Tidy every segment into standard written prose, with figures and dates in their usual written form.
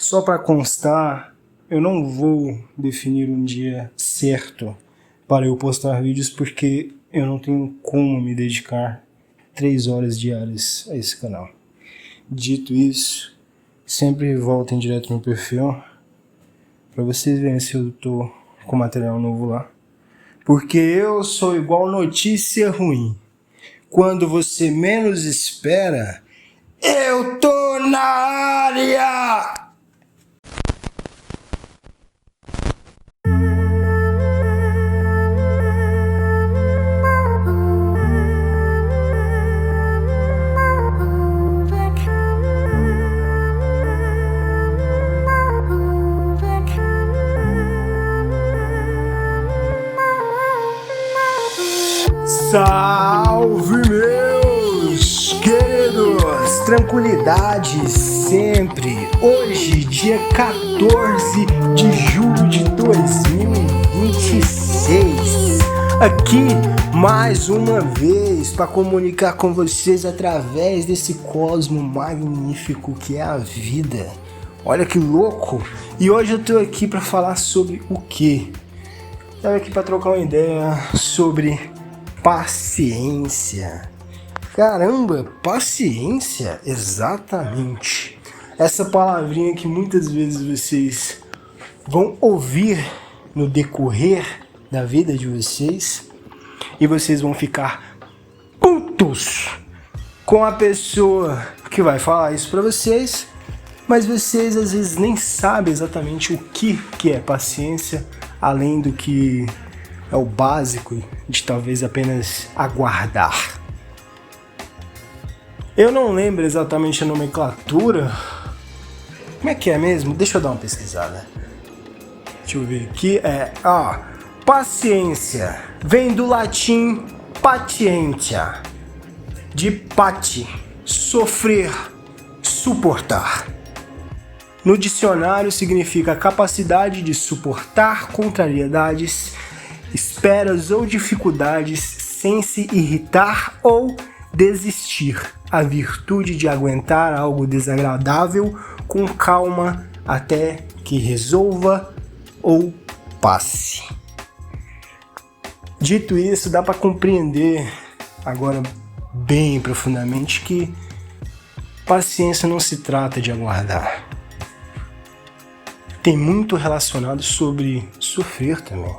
Só para constar, eu não vou definir um dia certo para eu postar vídeos porque eu não tenho como me dedicar 3 horas diárias a esse canal. Dito isso, sempre voltem direto no perfil para vocês verem se eu tô com material novo lá. Porque eu sou igual notícia ruim. Quando você menos espera, eu tô na área! Salve, meus queridos! Tranquilidade sempre! Hoje, dia 14 de julho de 2026. Aqui, mais uma vez, para comunicar com vocês através desse cosmo magnífico que é a vida. Olha que louco! E hoje eu tô aqui para falar sobre o quê? Eu tô aqui para trocar uma ideia sobre paciência. Caramba, paciência? Exatamente. Essa palavrinha que muitas vezes vocês vão ouvir no decorrer da vida de vocês e vocês vão ficar putos com a pessoa que vai falar isso pra vocês, mas vocês às vezes nem sabem exatamente o que é paciência, além do que é o básico de talvez apenas aguardar. Eu não lembro exatamente a nomenclatura. Como é que é mesmo? Deixa eu dar uma pesquisada. Deixa eu ver aqui. Paciência vem do latim patientia, de pati, sofrer, suportar. No dicionário significa a capacidade de suportar contrariedades, esperas ou dificuldades sem se irritar ou desistir, a virtude de aguentar algo desagradável com calma até que resolva ou passe. Dito isso, dá para compreender agora bem profundamente que paciência não se trata de aguardar. Tem muito relacionado sobre sofrer também.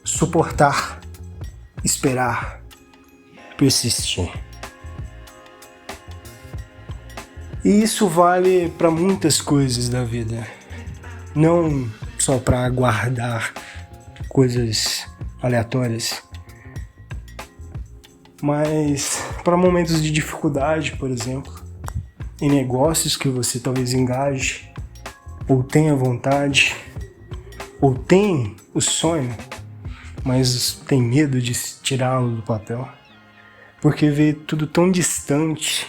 Suportar, esperar, persistir. E isso vale para muitas coisas da vida. Não só para aguardar coisas aleatórias, mas para momentos de dificuldade, por exemplo, em negócios que você talvez engaje, ou tenha vontade, ou tem o sonho, mas tem medo de tirá-lo do papel, porque vê tudo tão distante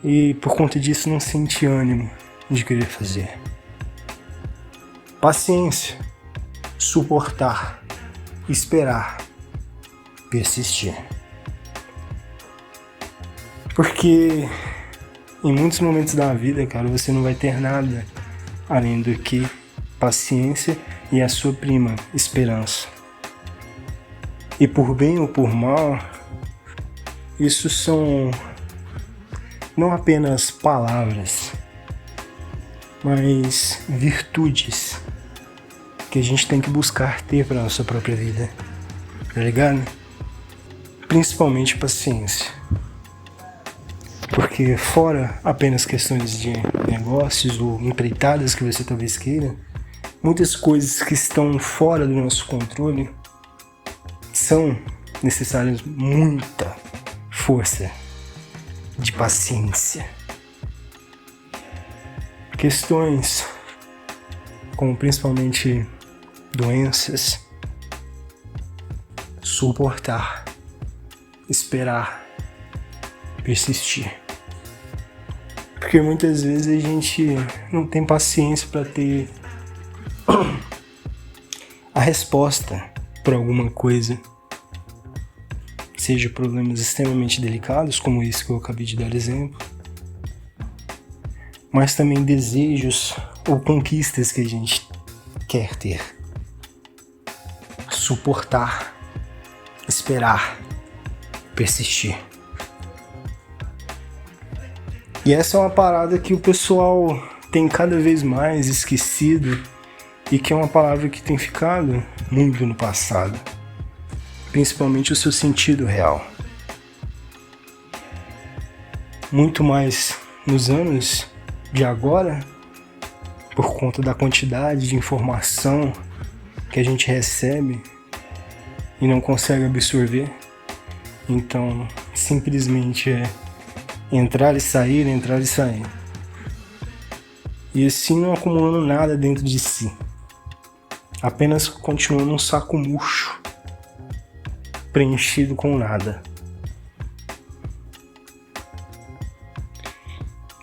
e por conta disso não sente ânimo de querer fazer. Paciência, suportar, esperar, persistir. Porque em muitos momentos da vida, cara, você não vai ter nada além do que paciência e a sua prima, esperança. E por bem ou por mal, isso são não apenas palavras, mas virtudes que a gente tem que buscar ter para a nossa própria vida, tá ligado? Principalmente paciência. Porque fora apenas questões de negócios ou empreitadas que você talvez queira, muitas coisas que estão fora do nosso controle são necessárias muita força de paciência. Questões como principalmente doenças, suportar, esperar, persistir. Porque muitas vezes a gente não tem paciência para ter a resposta para alguma coisa, seja problemas extremamente delicados, como esse que eu acabei de dar exemplo, mas também desejos ou conquistas que a gente quer ter. Suportar, esperar, persistir. E essa é uma parada que o pessoal tem cada vez mais esquecido e que é uma palavra que tem ficado muito no passado, principalmente o seu sentido real. Muito mais nos anos de agora, por conta da quantidade de informação que a gente recebe e não consegue absorver. Então, simplesmente é entrar e sair, entrar e sair. E assim não acumulando nada dentro de si. Apenas continuando um saco murcho, preenchido com nada.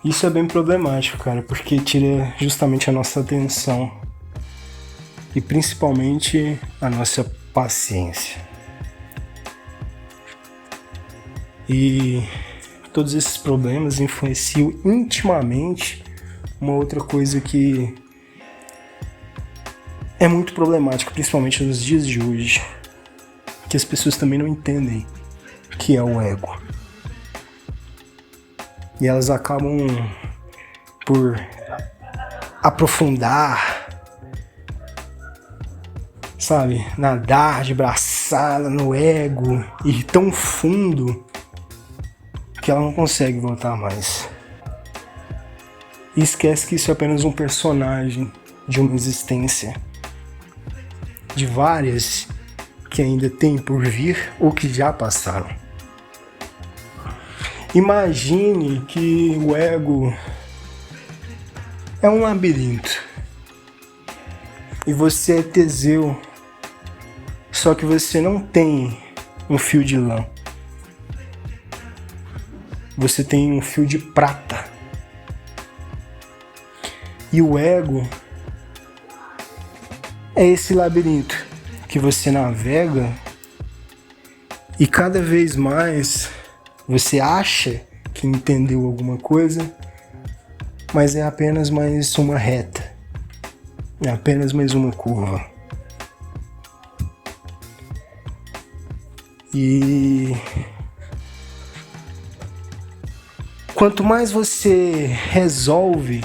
Isso é bem problemático, cara, porque tira justamente a nossa atenção e principalmente a nossa paciência. E todos esses problemas influenciam intimamente uma outra coisa que é muito problemática, principalmente nos dias de hoje, que as pessoas também não entendem, que é o ego. E elas acabam por aprofundar, sabe, nadar de braçada no ego e ir tão fundo que ela não consegue voltar mais. E esquece que isso é apenas um personagem de uma existência, de várias que ainda tem por vir ou que já passaram. Imagine que o ego é um labirinto e você é Teseu, só que você não tem um fio de lã, você tem um fio de prata. E o ego é esse labirinto que você navega e cada vez mais você acha que entendeu alguma coisa, mas é apenas mais uma reta, é apenas mais uma curva. E quanto mais você resolve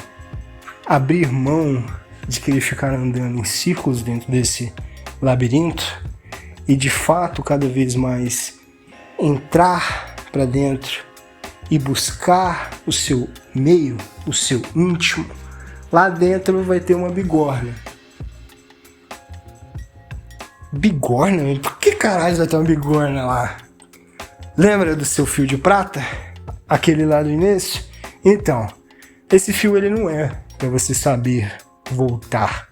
abrir mão de querer ficar andando em círculos dentro desse labirinto e de fato cada vez mais entrar para dentro e buscar o seu meio, o seu íntimo, lá dentro vai ter uma bigorna. Bigorna? Por que caralho vai ter uma bigorna lá? Lembra do seu fio de prata? Aquele lá do início? Então, esse fio ele não é para você saber voltar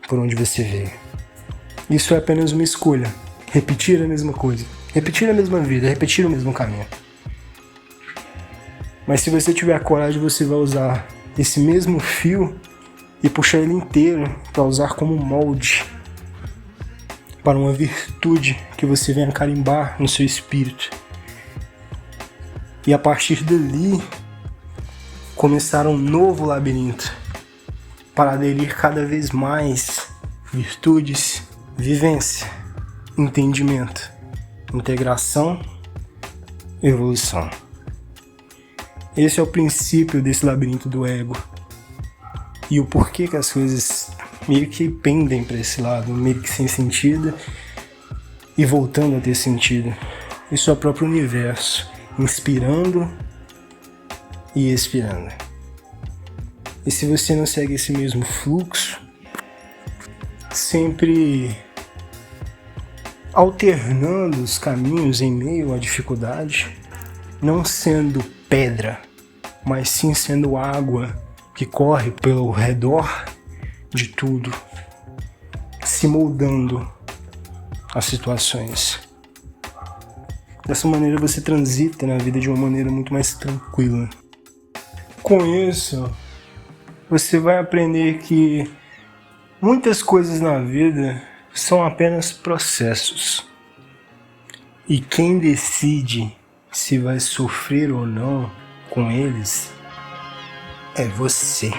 por onde você veio. Isso é apenas uma escolha. Repetir a mesma coisa. Repetir a mesma vida, repetir o mesmo caminho. Mas se você tiver a coragem, você vai usar esse mesmo fio e puxar ele inteiro para usar como molde para uma virtude que você venha carimbar no seu espírito. E a partir dali, começar um novo labirinto para aderir cada vez mais virtudes, vivência, entendimento, integração, evolução. Esse é o princípio desse labirinto do ego. E o porquê que as coisas meio que pendem para esse lado, meio que sem sentido e voltando a ter sentido. Isso é o próprio universo, inspirando e expirando. E se você não segue esse mesmo fluxo, sempre alternando os caminhos em meio à dificuldade, não sendo pedra, mas sim sendo água que corre pelo redor de tudo, se moldando às situações. Dessa maneira você transita na vida de uma maneira muito mais tranquila. Com isso, você vai aprender que muitas coisas na vida são apenas processos. E quem decide se vai sofrer ou não com eles é você.